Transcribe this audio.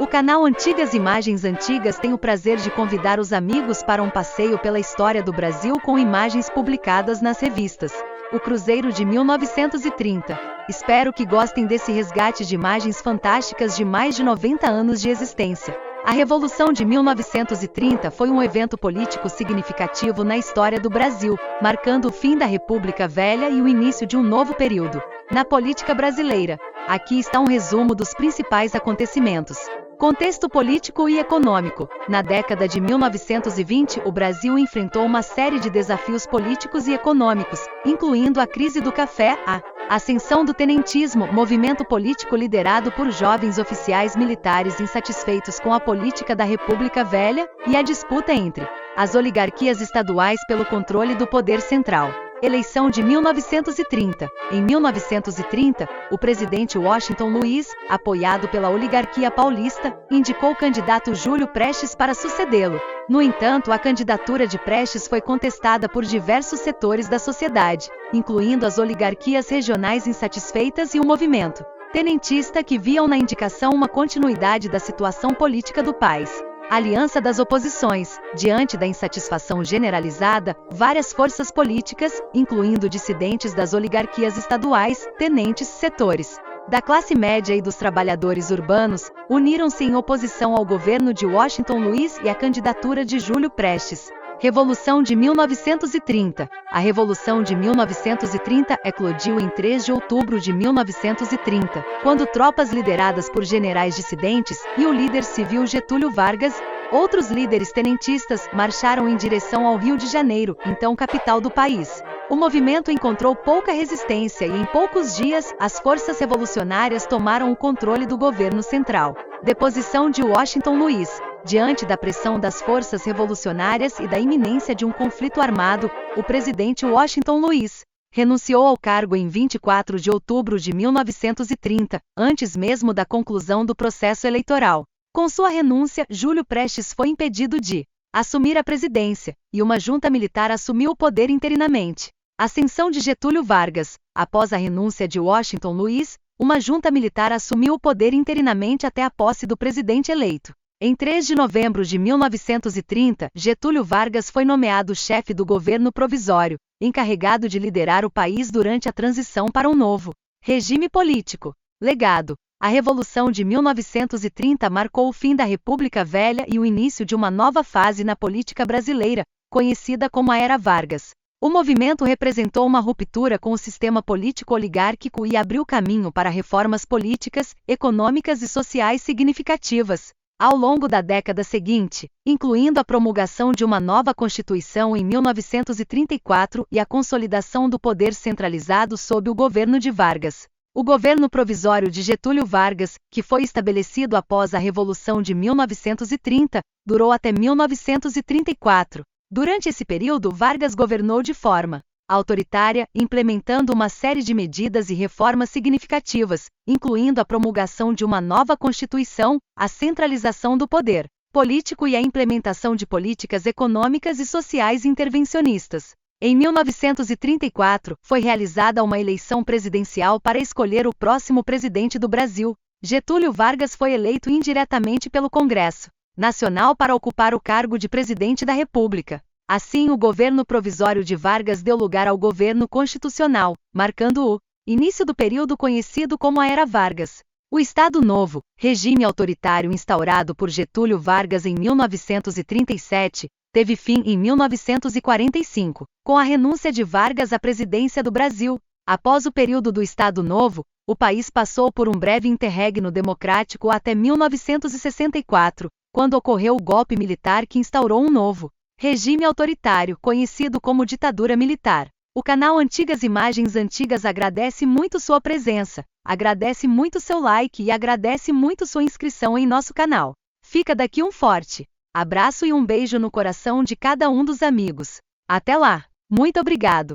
O canal Antigas Imagens Antigas tem o prazer de convidar os amigos para um passeio pela história do Brasil com imagens publicadas nas revistas O Cruzeiro de 1930. Espero que gostem desse resgate de imagens fantásticas de mais de 90 anos de existência. A Revolução de 1930 foi um evento político significativo na história do Brasil, marcando o fim da República Velha e o início de um novo período na política brasileira. Aqui está um resumo dos principais acontecimentos. Contexto político e econômico. Na década de 1920, o Brasil enfrentou uma série de desafios políticos e econômicos, incluindo a crise do café, a ascensão do tenentismo, movimento político liderado por jovens oficiais militares insatisfeitos com a política da República Velha, e a disputa entre as oligarquias estaduais pelo controle do poder central. Eleição de 1930. Em 1930, o presidente Washington Luiz, apoiado pela oligarquia paulista, indicou o candidato Júlio Prestes para sucedê-lo. No entanto, a candidatura de Prestes foi contestada por diversos setores da sociedade, incluindo as oligarquias regionais insatisfeitas e o movimento tenentista que viam na indicação uma continuidade da situação política do país. Aliança das oposições. Diante da insatisfação generalizada, várias forças políticas, incluindo dissidentes das oligarquias estaduais, tenentes, setores da classe média e dos trabalhadores urbanos, uniram-se em oposição ao governo de Washington Luiz e à candidatura de Júlio Prestes. Revolução de 1930. A Revolução de 1930 eclodiu em 3 de outubro de 1930, quando tropas lideradas por generais dissidentes e o líder civil Getúlio Vargas, outros líderes tenentistas, marcharam em direção ao Rio de Janeiro, então capital do país. O movimento encontrou pouca resistência e em poucos dias, as forças revolucionárias tomaram o controle do governo central. Deposição de Washington Luiz. Diante da pressão das forças revolucionárias e da iminência de um conflito armado, o presidente Washington Luiz renunciou ao cargo em 24 de outubro de 1930, antes mesmo da conclusão do processo eleitoral. Com sua renúncia, Júlio Prestes foi impedido de assumir a presidência, e uma junta militar assumiu o poder interinamente. Ascensão de Getúlio Vargas. Após a renúncia de Washington Luiz, uma junta militar assumiu o poder interinamente até a posse do presidente eleito. Em 3 de novembro de 1930, Getúlio Vargas foi nomeado chefe do governo provisório, encarregado de liderar o país durante a transição para um novo regime político. Legado. A Revolução de 1930 marcou o fim da República Velha e o início de uma nova fase na política brasileira, conhecida como a Era Vargas. O movimento representou uma ruptura com o sistema político oligárquico e abriu caminho para reformas políticas, econômicas e sociais significativas. Ao longo da década seguinte, incluindo a promulgação de uma nova Constituição em 1934 e a consolidação do poder centralizado sob o governo de Vargas. O governo provisório de Getúlio Vargas, que foi estabelecido após a Revolução de 1930, durou até 1934. Durante esse período, Vargas governou de forma autoritária, implementando uma série de medidas e reformas significativas, incluindo a promulgação de uma nova Constituição, a centralização do poder político e a implementação de políticas econômicas e sociais intervencionistas. Em 1934, foi realizada uma eleição presidencial para escolher o próximo presidente do Brasil. Getúlio Vargas foi eleito indiretamente pelo Congresso Nacional para ocupar o cargo de presidente da República. Assim, o governo provisório de Vargas deu lugar ao governo constitucional, marcando o início do período conhecido como a Era Vargas. O Estado Novo, regime autoritário instaurado por Getúlio Vargas em 1937, teve fim em 1945, com a renúncia de Vargas à presidência do Brasil. Após o período do Estado Novo, o país passou por um breve interregno democrático até 1964, quando ocorreu o golpe militar que instaurou um novo regime autoritário, conhecido como ditadura militar. O canal Antigas Imagens Antigas agradece muito sua presença, agradece muito seu like e agradece muito sua inscrição em nosso canal. Fica daqui um forte abraço e um beijo no coração de cada um dos amigos. Até lá! Muito obrigado!